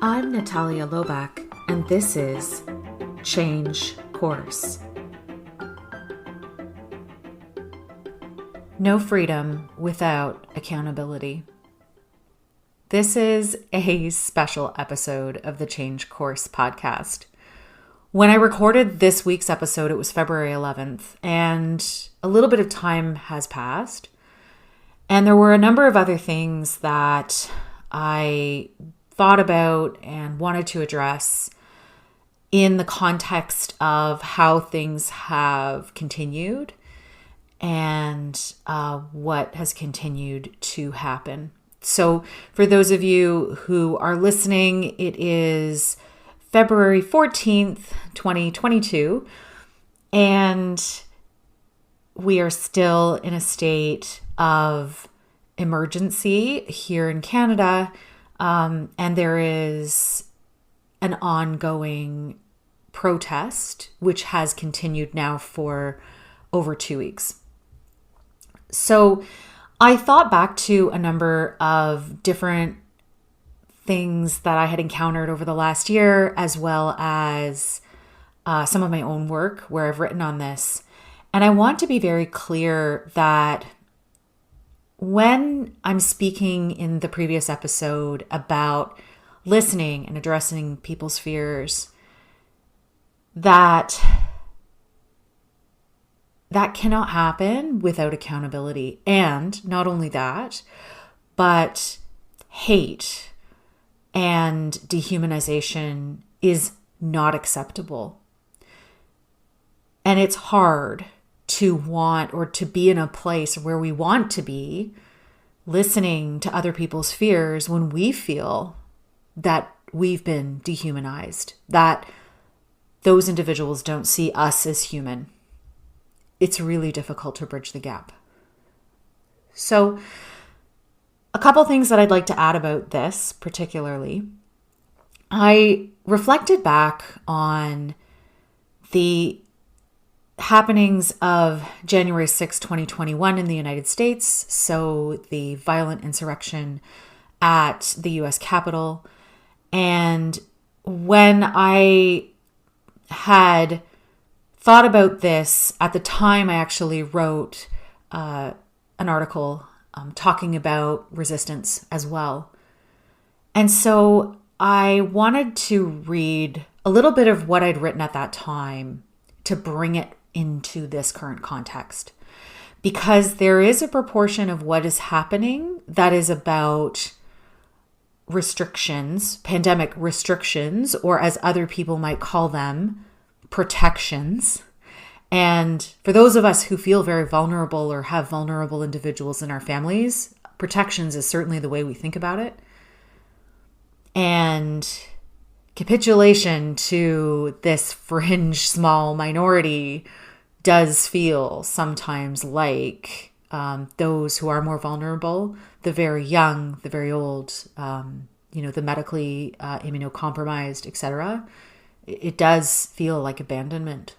I'm Natalia Lobach, and this is Change Course. No freedom without accountability. This is a special episode of the Change Course podcast. When I recorded this week's episode, it was February 11th, and a little bit of time has passed. And there were a number of other things that I thought about and wanted to address in the context of how things have continued and what has continued to happen. So for those of you who are listening, it is February 14th, 2022, and we are still in a state of emergency here in Canada. And there is an ongoing protest, which has continued now for over 2 weeks. So I thought back to a number of different things that I had encountered over the last year, as well as some of my own work where I've written on this. And I want to be very clear that when I'm speaking in the previous episode about listening and addressing people's fears, that cannot happen without accountability. And not only that, but hate and dehumanization is not acceptable. And it's hard to want or to be in a place where we want to be listening to other people's fears when we feel that we've been dehumanized, that those individuals don't see us as human. It's really difficult to bridge the gap. So a couple things that I'd like to add about this particularly. I reflected back on the happenings of January 6, 2021 in the United States. So the violent insurrection at the US Capitol. And when I had thought about this at the time, I actually wrote an article talking about resistance as well. And so I wanted to read a little bit of what I'd written at that time to bring it into this current context, because there is a proportion of what is happening that is about restrictions, pandemic restrictions, or as other people might call them, protections. And for those of us who feel very vulnerable or have vulnerable individuals in our families, protections is certainly the way we think about it. And capitulation to this fringe small minority does feel sometimes like those who are more vulnerable, the very young, the very old, the medically immunocompromised, etc. It does feel like abandonment.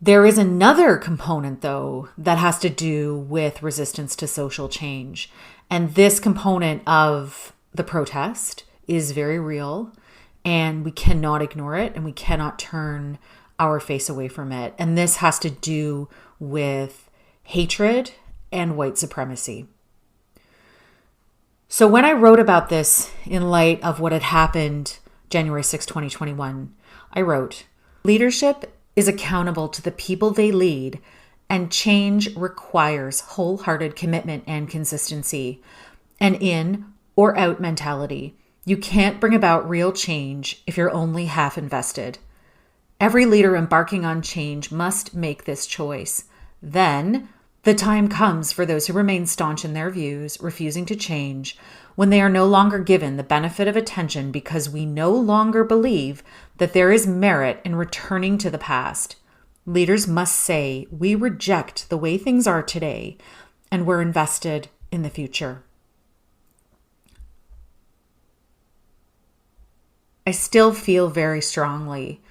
There is another component, though, that has to do with resistance to social change. And this component of the protest is very real, and we cannot ignore it, and we cannot turn our face away from it. And this has to do with hatred and white supremacy. So when I wrote about this in light of what had happened January 6, 2021, I wrote, "Leadership is accountable to the people they lead, and change requires wholehearted commitment and consistency, an in or out mentality. You can't bring about real change if you're only half invested. Every leader embarking on change must make this choice. Then the time comes for those who remain staunch in their views, refusing to change, when they are no longer given the benefit of attention because we no longer believe that there is merit in returning to the past. Leaders must say, we reject the way things are today, and we're invested in the future." I still feel very strongly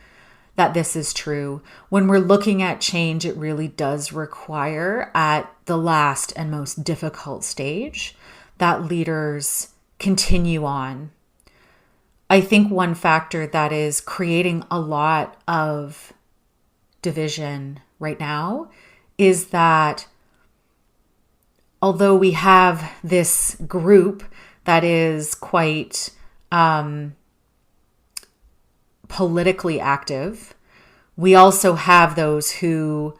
that this is true. When we're looking at change, it really does require, at the last and most difficult stage, that leaders continue on I think one factor that is creating a lot of division right now is that although we have this group that is quite politically active, we also have those who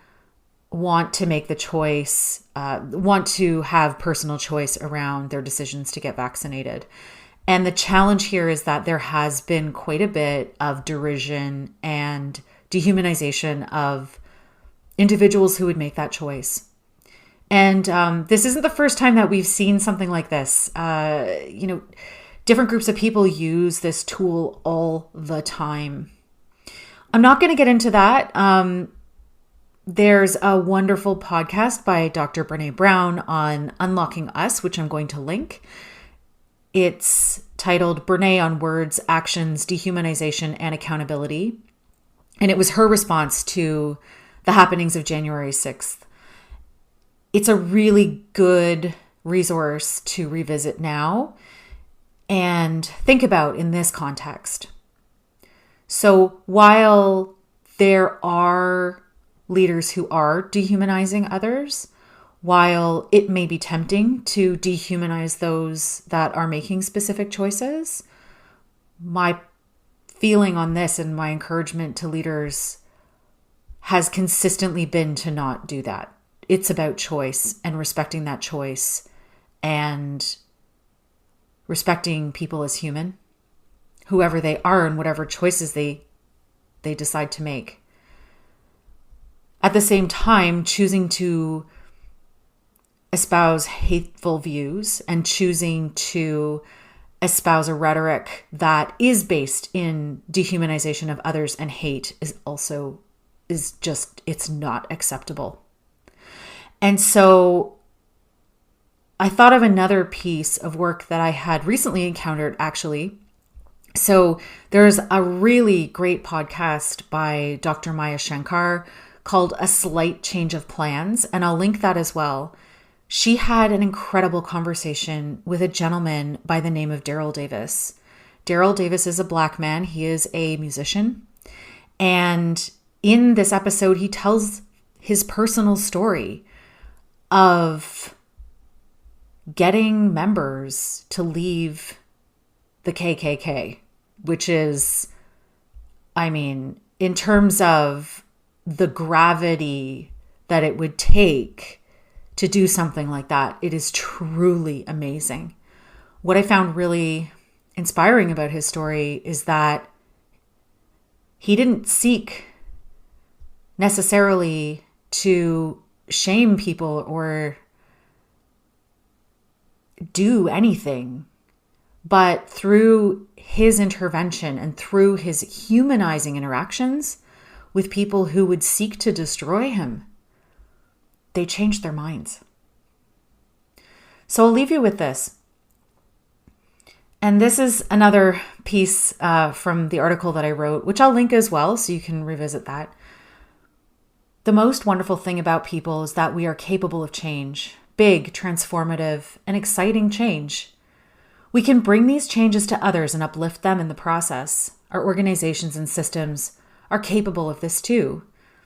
want to make the choice, want to have personal choice around their decisions to get vaccinated. And the challenge here is that there has been quite a bit of derision and dehumanization of individuals who would make that choice. And this isn't the first time that we've seen something like this. Different groups of people use this tool all the time. I'm not going to get into that. There's a wonderful podcast by Dr. Brene Brown on Unlocking Us, which I'm going to link. It's titled Brene on Words, Actions, Dehumanization, and Accountability. And it was her response to the happenings of January 6th. It's a really good resource to revisit now and think about in this context. So while there are leaders who are dehumanizing others, while it may be tempting to dehumanize those that are making specific choices, my feeling on this and my encouragement to leaders has consistently been to not do that. It's about choice and respecting that choice and respecting people as human, whoever they are and whatever choices they decide to make. At the same time, choosing to espouse hateful views and choosing to espouse a rhetoric that is based in dehumanization of others and hate is just, it's not acceptable. And so I thought of another piece of work that I had recently encountered, actually. So there's a really great podcast by Dr. Maya Shankar called A Slight Change of Plans, and I'll link that as well. She had an incredible conversation with a gentleman by the name of Daryl Davis. Daryl Davis is a Black man. He is a musician. And in this episode, he tells his personal story of getting members to leave the KKK, which is, in terms of the gravity that it would take to do something like that, it is truly amazing. What I found really inspiring about his story is that he didn't seek necessarily to shame people or do anything, but through his intervention and through his humanizing interactions with people who would seek to destroy him, they changed their minds. So I'll leave you with this. And this is another piece from the article that I wrote, which I'll link as well, so you can revisit that. The most wonderful thing about people is that we are capable of change, big, transformative, and exciting change. We can bring these changes to others and uplift them in the process. Our organizations and systems are capable of this too.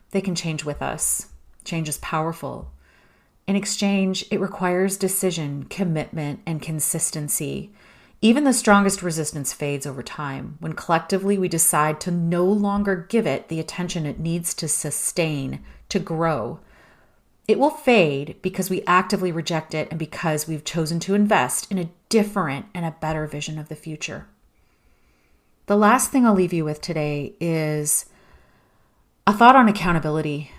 They can change with us. Change is powerful. In exchange, it requires decision, commitment, and consistency. Even the strongest resistance fades over time when collectively we decide to no longer give it the attention it needs to sustain, to grow. It will fade because we actively reject it and because we've chosen to invest in a different and a better vision of the future. The last thing I'll leave you with today is a thought on accountability,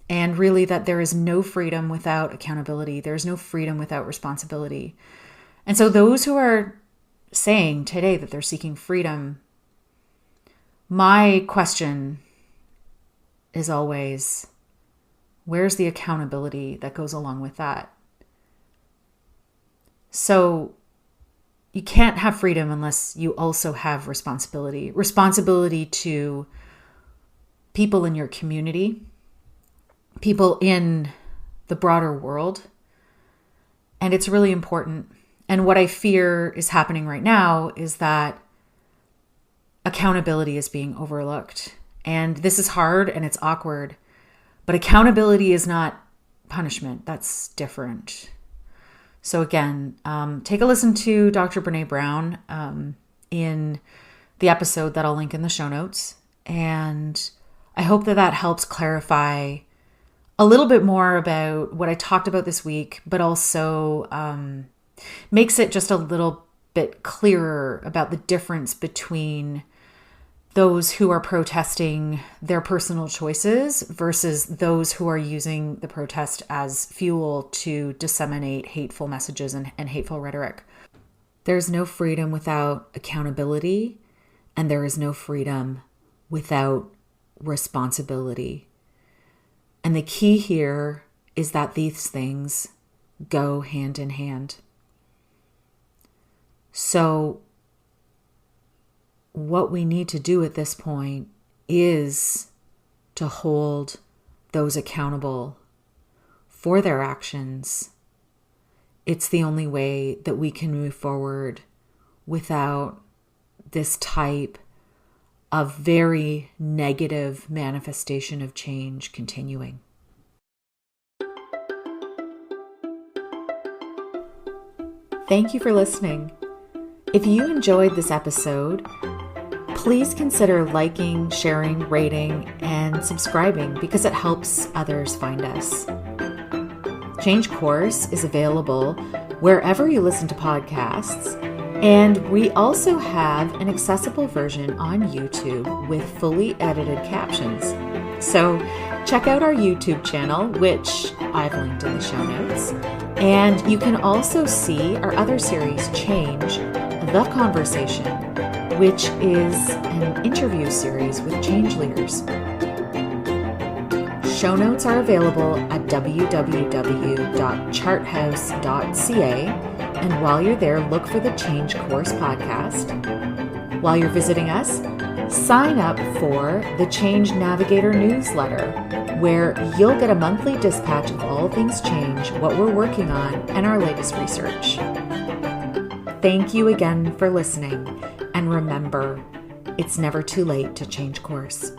and really that there is no freedom without accountability. There is no freedom without responsibility. And so those who are saying today that they're seeking freedom, my question is always, where's the accountability that goes along with that? So you can't have freedom unless you also have responsibility. Responsibility to people in your community, people in the broader world. And it's really important. And what I fear is happening right now is that accountability is being overlooked. And this is hard and it's awkward, but accountability is not punishment. That's different. So again, take a listen to Dr. Brene Brown in the episode that I'll link in the show notes. And I hope that helps clarify a little bit more about what I talked about this week, but also makes it just a little bit clearer about the difference between those who are protesting their personal choices versus those who are using the protest as fuel to disseminate hateful messages and hateful rhetoric. There's no freedom without accountability, and there is no freedom without responsibility. And the key here is that these things go hand in hand. So what we need to do at this point is to hold those accountable for their actions. It's the only way that we can move forward without this type of very negative manifestation of change continuing. Thank you for listening. If you enjoyed this episode, please consider liking, sharing, rating, and subscribing because it helps others find us. Change Course is available wherever you listen to podcasts, and we also have an accessible version on YouTube with fully edited captions. So check out our YouTube channel, which I've linked in the show notes, and you can also see our other series, Change, The Conversation, which is an interview series with change leaders. Show notes are available at www.charthouse.ca, and while you're there, look for the Change Course podcast. While you're visiting us, sign up for the Change Navigator newsletter, where you'll get a monthly dispatch of all things change, what we're working on, and our latest research. Thank you again for listening, and remember, it's never too late to change course.